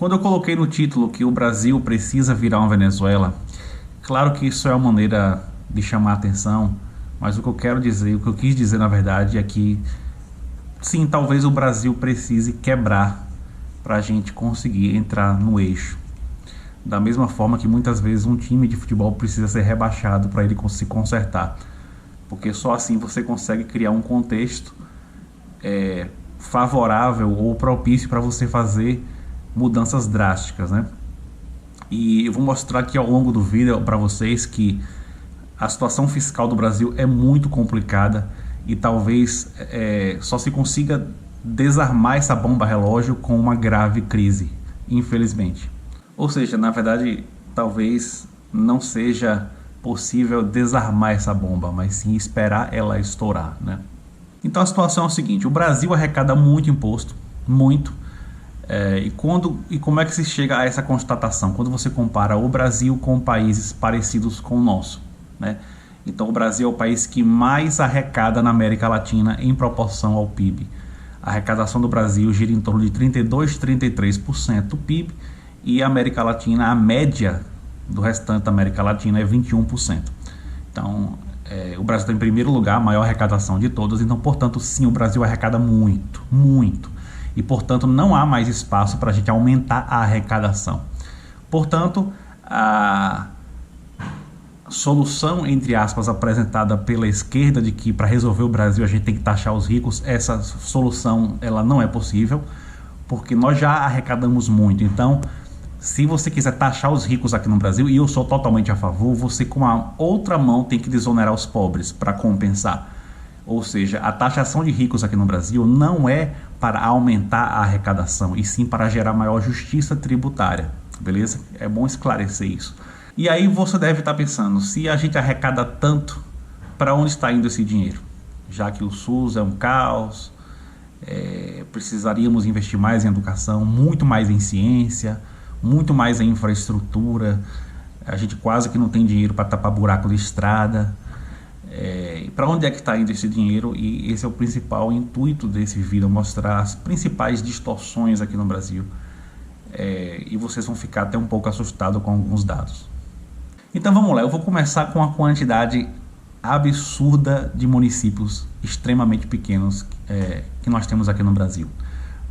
Quando eu coloquei no título que o Brasil precisa virar uma Venezuela, claro que isso é uma maneira de chamar a atenção, mas o que eu quero dizer, o que eu quis dizer na verdade é que sim, talvez o Brasil precise quebrar para a gente conseguir entrar no eixo. Da mesma forma que muitas vezes um time de futebol precisa ser rebaixado para ele se consertar, porque só assim você consegue criar um contexto favorável ou propício para você fazer mudanças drásticas, né? E eu vou mostrar aqui ao longo do vídeo para vocês que a situação fiscal do Brasil é muito complicada e talvez só se consiga desarmar essa bomba relógio com uma grave crise, infelizmente. Ou seja, na verdade, talvez não seja possível desarmar essa bomba, mas sim esperar ela estourar, né? Então a situação é o seguinte: o Brasil arrecada muito imposto, muito. E como é que se chega a essa constatação? Quando você compara o Brasil com países parecidos com o nosso, né? Então o Brasil é o país que mais arrecada na América Latina em proporção ao PIB. A arrecadação do Brasil gira em torno de 32, 33% do PIB, e a América Latina, a média do restante da América Latina é 21%. Então o Brasil está em primeiro lugar, a maior arrecadação de todas. Então, portanto, sim, o Brasil arrecada muito, muito. E, portanto, não há mais espaço para a gente aumentar a arrecadação. Portanto, a solução, entre aspas, apresentada pela esquerda de que para resolver o Brasil a gente tem que taxar os ricos, essa solução ela não é possível, porque nós já arrecadamos muito. Então, se você quiser taxar os ricos aqui no Brasil, e eu sou totalmente a favor, você com a outra mão tem que desonerar os pobres para compensar. Ou seja, a taxação de ricos aqui no Brasil não é para aumentar a arrecadação, e sim para gerar maior justiça tributária, beleza? É bom esclarecer isso. E aí você deve estar pensando, se a gente arrecada tanto, para onde está indo esse dinheiro? Já que o SUS é um caos, precisaríamos investir mais em educação, muito mais em ciência, muito mais em infraestrutura, a gente quase que não tem dinheiro para tapar buraco de estrada. Para onde é que está indo esse dinheiro? E esse é o principal intuito desse vídeo, mostrar as principais distorções aqui no Brasil. E vocês vão ficar até um pouco assustados com alguns dados. Então vamos lá, eu vou começar com a quantidade absurda de municípios extremamente pequenos que nós temos aqui no Brasil.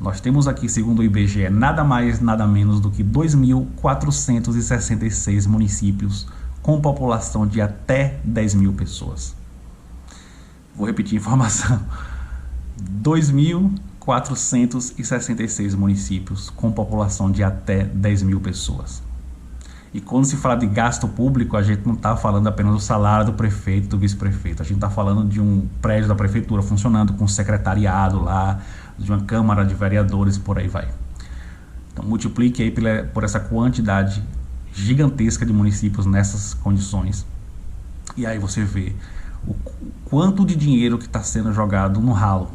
Nós temos aqui, segundo o IBGE, nada mais, nada menos do que 2.466 municípios com população de até 10 mil pessoas. Vou repetir a informação. 2.466 municípios com população de até 10 mil pessoas. E quando se fala de gasto público, a gente não está falando apenas do salário do prefeito, do vice-prefeito. A gente está falando de um prédio da prefeitura funcionando com secretariado lá, de uma câmara de vereadores e por aí vai. Então multiplique aí por essa quantidade gigantesca de municípios nessas condições. E aí você vê o quanto de dinheiro que está sendo jogado no ralo.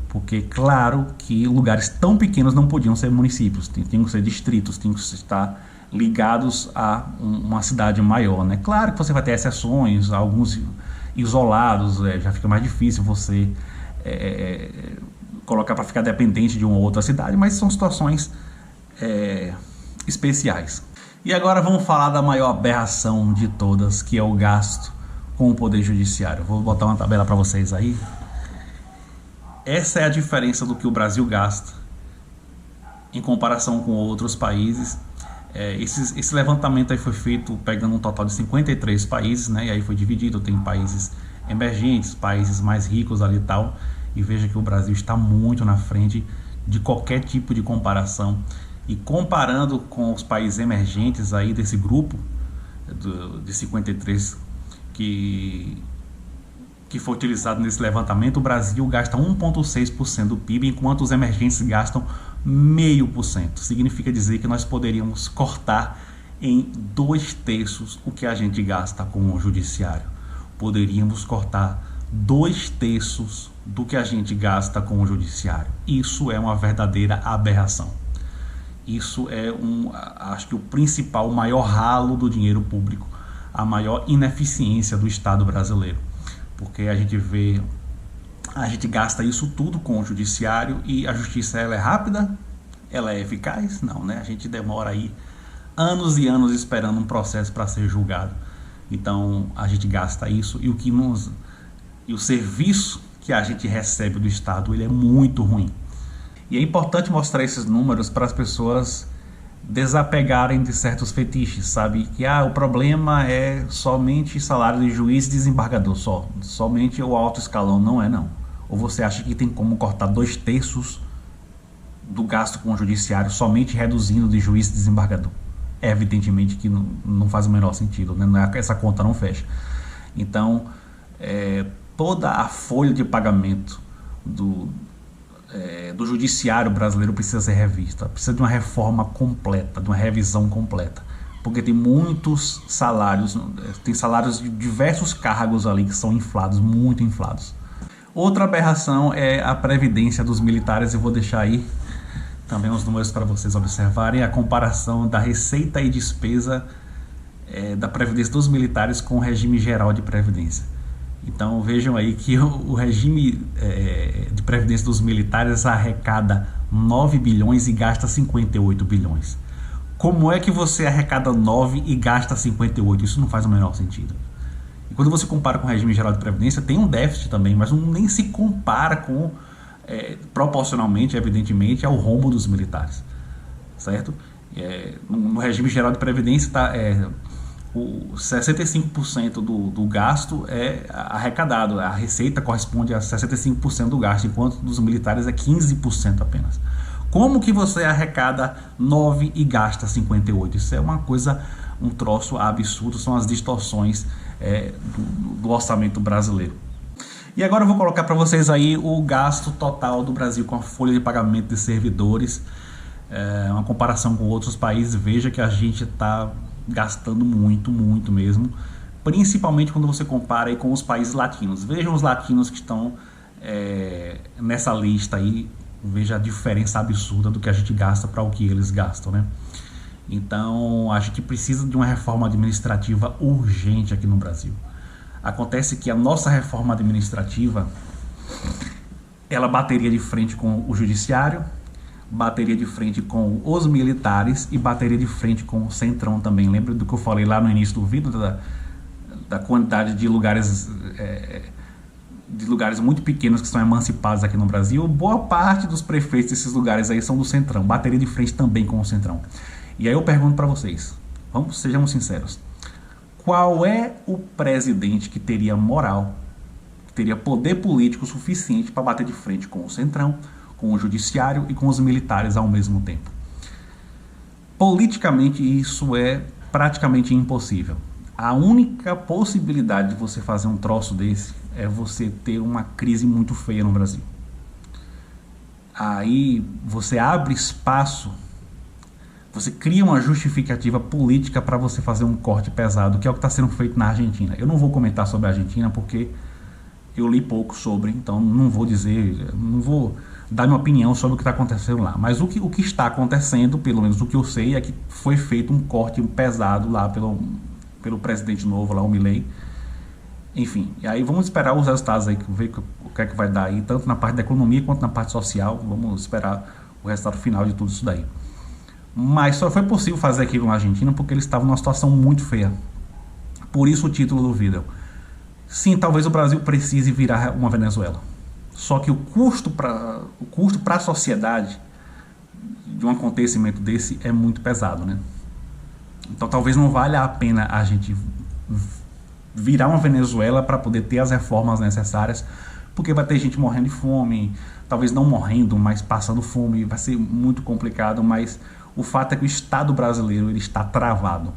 Porque claro que lugares tão pequenos não podiam ser municípios, tinham que ser distritos, tinham que estar ligados a uma cidade maior, né? Claro que você vai ter exceções, alguns isolados, já fica mais difícil você colocar para ficar dependente de uma outra cidade, mas são situações especiais. E agora vamos falar da maior aberração de todas, que é o gasto com o Poder Judiciário. Vou botar uma tabela para vocês aí. Essa é a diferença do que o Brasil gasta em comparação com outros países. Esse levantamento aí foi feito pegando um total de 53 países, né? E aí foi dividido, tem países emergentes, países mais ricos ali e tal. E veja que o Brasil está muito na frente de qualquer tipo de comparação. E comparando com os países emergentes aí desse grupo de 53 que foi utilizado nesse levantamento, o Brasil gasta 1,6% do PIB, enquanto os emergentes gastam 0,5%. Significa dizer que nós poderíamos cortar em 2/3 o que a gente gasta com o judiciário. Poderíamos cortar 2/3 do que a gente gasta com o judiciário. Isso é uma verdadeira aberração. Isso é acho que o principal, o maior ralo do dinheiro público, a maior ineficiência do Estado brasileiro. Porque a gente gasta isso tudo com o judiciário e a justiça ela é rápida, Ela é eficaz? Não, né? A gente demora aí anos e anos esperando um processo para ser julgado. Então a gente gasta isso e o serviço que a gente recebe do Estado, ele é muito ruim. E é importante mostrar esses números para as pessoas desapegarem de certos fetiches, sabe? Que o problema é somente salário de juiz e desembargador, somente o alto escalão. Não é, não. Ou você acha que tem como cortar 2/3 do gasto com o judiciário somente reduzindo de juiz e desembargador? É evidentemente que não faz o menor sentido, né? Essa conta não fecha. Então, toda a folha de pagamento do judiciário brasileiro precisa ser revista, precisa de uma reforma completa, de uma revisão completa, porque tem muitos salários, tem salários de diversos cargos ali que são inflados, muito inflados. Outra aberração é a previdência dos militares. Eu vou deixar aí também os números para vocês observarem a comparação da receita e despesa da previdência dos militares com o regime geral de previdência. Então vejam aí que o regime de previdência dos militares arrecada 9 bilhões e gasta 58 bilhões. Como é que você arrecada 9 e gasta 58? Isso não faz o menor sentido. E quando você compara com o regime geral de previdência, tem um déficit também, mas nem se compara com, proporcionalmente, evidentemente, ao rombo dos militares, certo? No regime geral de previdência, o 65% do gasto é arrecadado, a receita corresponde a 65% do gasto, enquanto dos militares é 15% apenas. Como que você arrecada 9 e gasta 58? Isso é uma coisa, um troço absurdo, são as distorções do orçamento brasileiro. E agora eu vou colocar para vocês aí o gasto total do Brasil com a folha de pagamento de servidores, uma comparação com outros países. Veja que a gente está gastando muito, muito mesmo, principalmente quando você compara aí com os países latinos. Vejam os latinos que estão nessa lista aí, veja a diferença absurda do que a gente gasta para o que eles gastam, né? Então a gente precisa de uma reforma administrativa urgente aqui no Brasil. Acontece que a nossa reforma administrativa, ela bateria de frente com o judiciário, bateria de frente com os militares e bateria de frente com o Centrão também. Lembra do que eu falei lá no início do vídeo, da quantidade de lugares muito pequenos que são emancipados aqui no Brasil? Boa parte dos prefeitos desses lugares aí são do Centrão, bateria de frente também com o Centrão. E aí eu pergunto para vocês, sejamos sinceros, qual é o presidente que teria moral, que teria poder político suficiente para bater de frente com o Centrão, com o judiciário e com os militares ao mesmo tempo? Politicamente isso é praticamente impossível. A única possibilidade de você fazer um troço desse é você ter uma crise muito feia no Brasil. Aí você abre espaço, você cria uma justificativa política para você fazer um corte pesado, que é o que está sendo feito na Argentina. Eu não vou comentar sobre a Argentina porque eu li pouco sobre, então não vou dar minha opinião sobre o que está acontecendo lá. Mas o que está acontecendo, pelo menos o que eu sei, é que foi feito um corte pesado lá pelo presidente novo, lá, o Milei. Enfim, e aí vamos esperar os resultados aí, ver o que é que vai dar aí, tanto na parte da economia quanto na parte social. Vamos esperar o resultado final de tudo isso daí. Mas só foi possível fazer aquilo na Argentina porque eles estavam numa situação muito feia. Por isso o título do vídeo. Sim, talvez o Brasil precise virar uma Venezuela. Só que o custo para a sociedade de um acontecimento desse é muito pesado, né? Então talvez não valha a pena a gente virar uma Venezuela para poder ter as reformas necessárias, porque vai ter gente morrendo de fome, talvez não morrendo, mas passando fome, vai ser muito complicado. Mas o fato é que o Estado brasileiro ele está travado.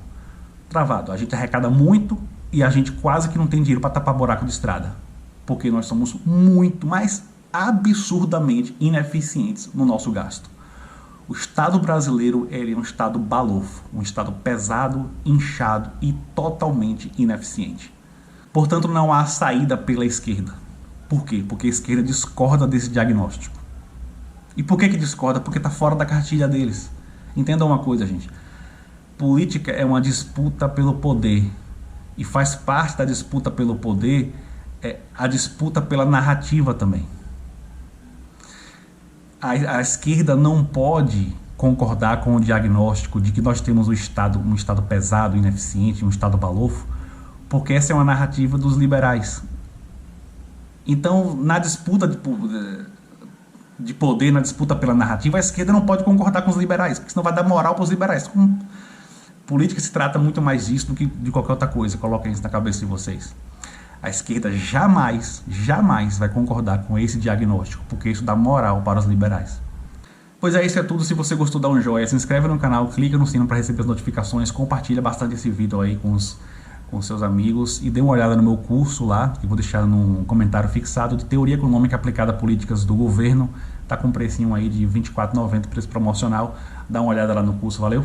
A gente arrecada muito e a gente quase que não tem dinheiro para tapar buraco de estrada, porque nós somos muito, mas absurdamente ineficientes no nosso gasto. O Estado brasileiro é um Estado balofo, um Estado pesado, inchado e totalmente ineficiente. Portanto, não há saída pela esquerda. Por quê? Porque a esquerda discorda desse diagnóstico. E por que discorda? Porque está fora da cartilha deles. Entendam uma coisa, gente. Política é uma disputa pelo poder. E faz parte da disputa pelo poder a disputa pela narrativa também. A esquerda não pode concordar com o diagnóstico de que nós temos um Estado pesado, ineficiente, um Estado balofo, porque essa é uma narrativa dos liberais. Então, na disputa de poder, na disputa pela narrativa, a esquerda não pode concordar com os liberais, porque senão vai dar moral para os liberais. Política se trata muito mais disso do que de qualquer outra coisa. Coloquem isso na cabeça de vocês. A esquerda jamais vai concordar com esse diagnóstico, porque isso dá moral para os liberais. Pois é, isso é tudo. Se você gostou, dá um joinha, se inscreve no canal, clica no sino para receber as notificações, compartilha bastante esse vídeo aí com seus amigos e dê uma olhada no meu curso lá, que eu vou deixar num comentário fixado, de Teoria Econômica Aplicada a Políticas do Governo. Tá com um precinho aí de R$ 24,90, preço promocional. Dá uma olhada lá no curso, valeu?